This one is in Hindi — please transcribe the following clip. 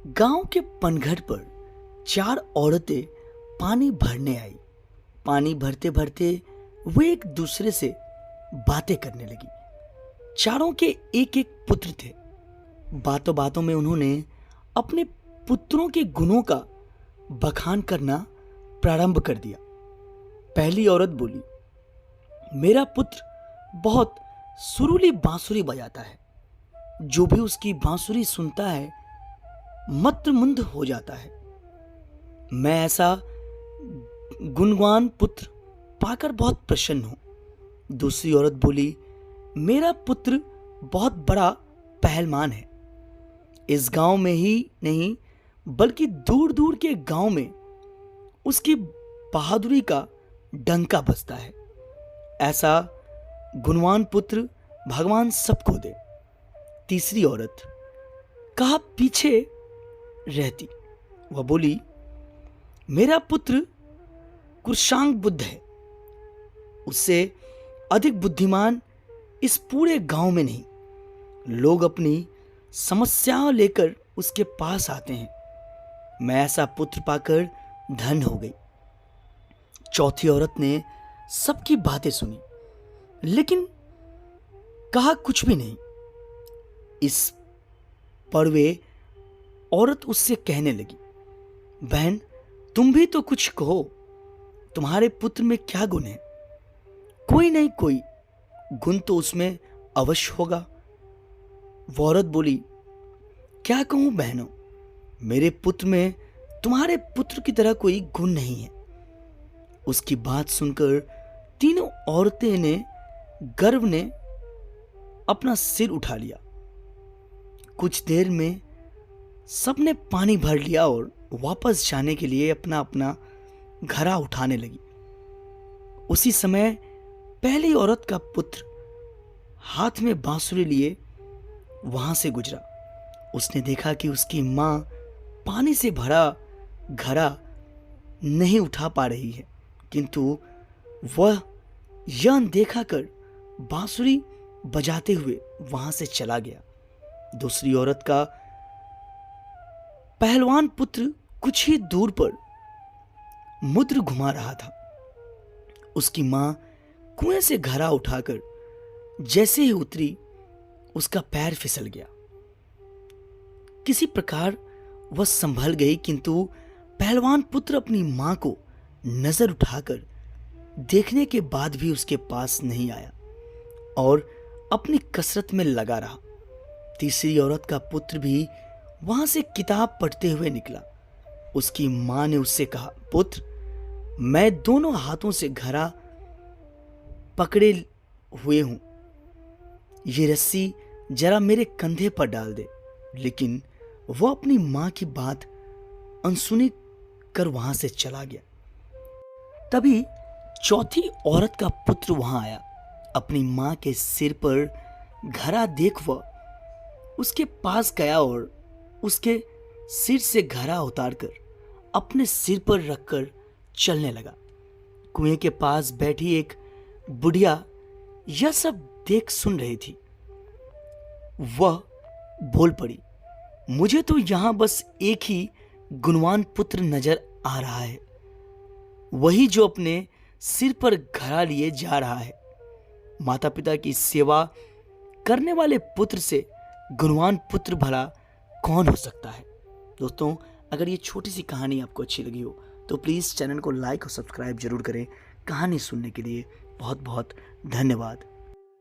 गांव के पनघट पर चार औरतें पानी भरने आई। पानी भरते भरते वे एक दूसरे से बातें करने लगी। चारों के एक एक पुत्र थे। बातों बातों में उन्होंने अपने पुत्रों के गुणों का बखान करना प्रारंभ कर दिया। पहली औरत बोली, मेरा पुत्र बहुत सुरीली बांसुरी बजाता है। जो भी उसकी बांसुरी सुनता है मंत्रमुग्ध हो जाता है। मैं ऐसा गुणवान पुत्र पाकर बहुत प्रसन्न हूं। दूसरी औरत बोली, मेरा पुत्र बहुत बड़ा पहलवान है। इस गांव में ही नहीं बल्कि दूर दूर के गांव में उसकी बहादुरी का डंका बजता है। ऐसा गुणवान पुत्र भगवान सबको दे। तीसरी औरत कहा पीछे रहती। वह बोली, मेरा पुत्र कुशांग बुद्ध है। उससे अधिक बुद्धिमान इस पूरे गांव में नहीं। लोग अपनी समस्याओं लेकर उसके पास आते हैं। मैं ऐसा पुत्र पाकर धन्य हो गई। चौथी औरत ने सबकी बातें सुनी लेकिन कहा कुछ भी नहीं। इस पर वे औरत उससे कहने लगी, बहन तुम भी तो कुछ कहो। तुम्हारे पुत्र में क्या गुण है? कोई नहीं कोई गुण तो उसमें अवश्य होगा। वो औरत बोली, क्या कहूं बहनों, मेरे पुत्र में तुम्हारे पुत्र की तरह कोई गुण नहीं है। उसकी बात सुनकर तीनों औरतें ने गर्व ने अपना सिर उठा लिया। कुछ देर में सबने पानी भर लिया और वापस जाने के लिए अपना अपना घड़ा उठाने लगी। उसी समय पहली औरत का पुत्र हाथ में बांसुरी लिए वहां से गुजरा। उसने देखा कि उसकी मां पानी से भरा घड़ा नहीं उठा पा रही है, किंतु वह यह देखा कर बांसुरी बजाते हुए वहां से चला गया। दूसरी औरत का पहलवान पुत्र कुछ ही दूर पर मुद्र घुमा रहा था। उसकी मां कुएं से घड़ा उठाकर जैसे ही उतरी उसका पैर फिसल गया। किसी प्रकार वह संभल गई, किंतु पहलवान पुत्र अपनी मां को नजर उठाकर देखने के बाद भी उसके पास नहीं आया और अपनी कसरत में लगा रहा। तीसरी औरत का पुत्र भी वहां से किताब पढ़ते हुए निकला। उसकी मां ने उससे कहा, पुत्र मैं दोनों हाथों से घड़ा पकड़े हुए हूं। ये रस्सी जरा मेरे कंधे पर डाल दे। लेकिन वह अपनी मां की बात अनसुनी कर वहां से चला गया। तभी चौथी औरत का पुत्र वहां आया। अपनी मां के सिर पर घड़ा देख वह उसके पास गया और उसके सिर से घड़ा उतारकर अपने सिर पर रखकर चलने लगा। कुएं के पास बैठी एक बुढ़िया यह सब देख सुन रही थी। वह बोल पड़ी, मुझे तो यहां बस एक ही गुणवान पुत्र नजर आ रहा है, वही जो अपने सिर पर घड़ा लिए जा रहा है। माता पिता की सेवा करने वाले पुत्र से गुणवान पुत्र भला कौन हो सकता है। दोस्तों, अगर ये छोटी सी कहानी आपको अच्छी लगी हो तो प्लीज़ चैनल को लाइक और सब्सक्राइब जरूर करें। कहानी सुनने के लिए बहुत बहुत धन्यवाद।